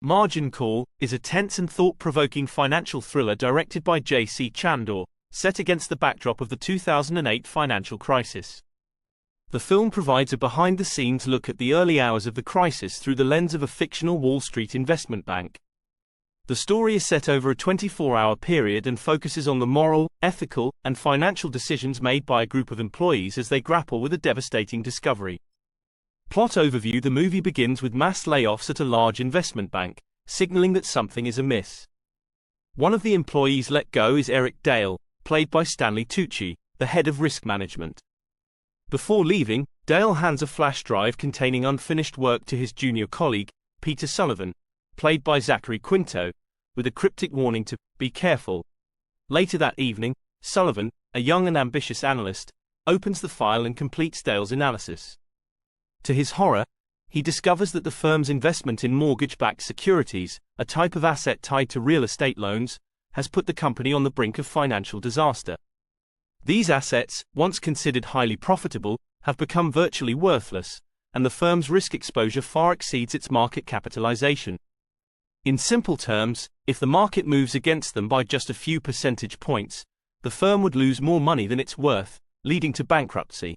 Margin Call is a tense and thought-provoking financial thriller directed by J.C. Chandor, set against the backdrop of the 2008 financial crisis. The film provides a behind-the-scenes look at the early hours of the crisis through the lens of a fictional Wall Street investment bank. The story is set over a 24-hour period and focuses on the moral, ethical, and financial decisions made by a group of employees as they grapple with a devastating discovery. Plot overview: the movie begins with mass layoffs at a large investment bank, signaling that something is amiss. One of the employees let go is Eric Dale, played by Stanley Tucci, the head of risk management. Before leaving, Dale hands a flash drive containing unfinished work to his junior colleague, Peter Sullivan, played by Zachary Quinto, with a cryptic warning to be careful. Later that evening, Sullivan, a young and ambitious analyst, opens the file and completes Dale's analysis. To his horror, he discovers that the firm's investment in mortgage-backed securities, a type of asset tied to real estate loans, has put the company on the brink of financial disaster. These assets, once considered highly profitable, have become virtually worthless, and the firm's risk exposure far exceeds its market capitalization. In simple terms, if the market moves against them by just a few percentage points, the firm would lose more money than it's worth, leading to bankruptcy.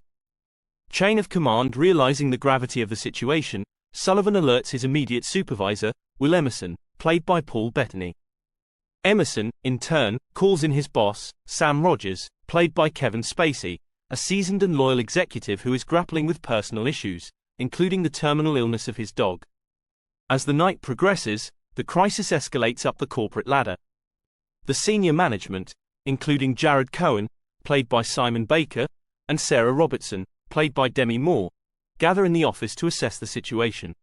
Chain of command: realizing the gravity of the situation, Sullivan alerts his immediate supervisor, Will Emerson, played by Paul Bettany. Emerson, in turn, calls in his boss, Sam Rogers, played by Kevin Spacey, a seasoned and loyal executive who is grappling with personal issues, including the terminal illness of his dog. As the night progresses, the crisis escalates up the corporate ladder. The senior management, including Jared Cohen, played by Simon Baker, and Sarah Robertson, played by Demi Moore, gather in the office to assess the situation.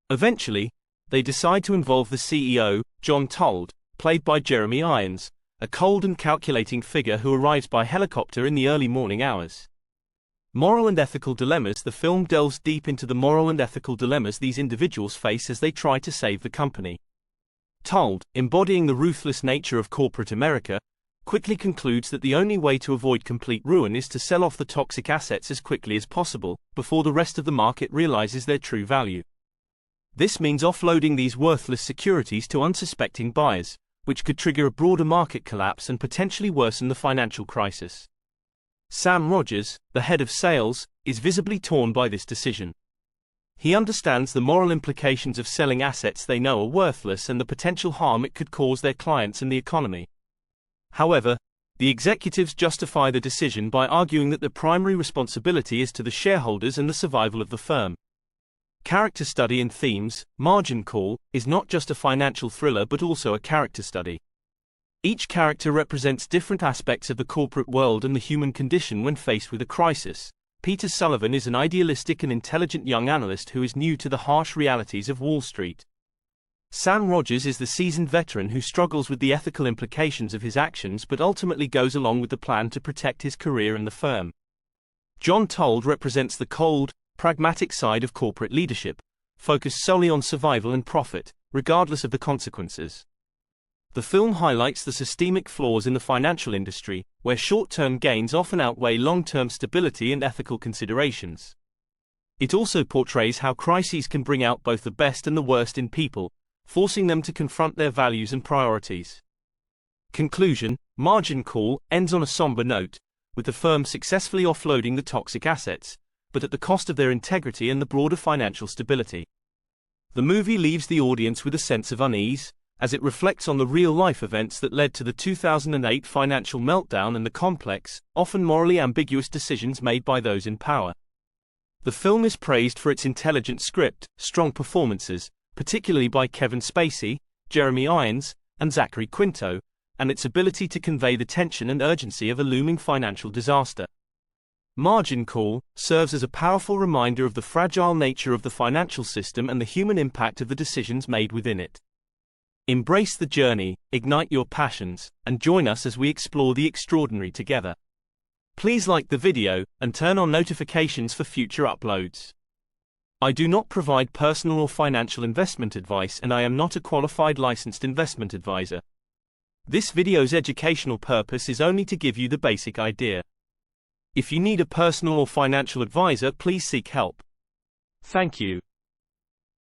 Eventually, they decide to involve the CEO, John Told, played by Jeremy Irons, a cold and calculating figure who arrives by helicopter in the early morning hours. Moral and ethical dilemmas: the film delves deep into the moral and ethical dilemmas these individuals face as they try to save the company. Told, embodying the ruthless nature of corporate America, quickly concludes that the only way to avoid complete ruin is to sell off the toxic assets as quickly as possible, before the rest of the market realizes their true value. This means offloading these worthless securities to unsuspecting buyers, which could trigger a broader market collapse and potentially worsen the financial crisis. Sam Rogers, the head of sales, is visibly torn by this decision. He understands the moral implications of selling assets they know are worthless and the potential harm it could cause their clients and the economy. However, the executives justify the decision by arguing that the primary responsibility is to the shareholders and the survival of the firm. Character study and themes: Margin Call is not just a financial thriller but also a character study. Each character represents different aspects of the corporate world and the human condition when faced with a crisis. Peter Sullivan is an idealistic and intelligent young analyst who is new to the harsh realities of Wall Street. Sam Rogers is the seasoned veteran who struggles with the ethical implications of his actions but ultimately goes along with the plan to protect his career and the firm. John Told represents the cold, pragmatic side of corporate leadership, focused solely on survival and profit, regardless of the consequences. The film highlights the systemic flaws in the financial industry, where short-term gains often outweigh long-term stability and ethical considerations. It also portrays how crises can bring out both the best and the worst in people, forcing them to confront their values and priorities. Conclusion: Margin Call ends on a somber note, with the firm successfully offloading the toxic assets, but at the cost of their integrity and the broader financial stability. The movie leaves the audience with a sense of unease, as it reflects on the real-life events that led to the 2008 financial meltdown and the complex, often morally ambiguous decisions made by those in power. The film is praised for its intelligent script, strong performances, particularly by Kevin Spacey, Jeremy Irons, and Zachary Quinto, and its ability to convey the tension and urgency of a looming financial disaster. Margin Call serves as a powerful reminder of the fragile nature of the financial system and the human impact of the decisions made within it. Embrace the journey, ignite your passions, and join us as we explore the extraordinary together. Please like the video, and turn on notifications for future uploads. I do not provide personal or financial investment advice and I am not a qualified licensed investment advisor. This video's educational purpose is only to give you the basic idea. If you need a personal or financial advisor, please seek help. Thank you.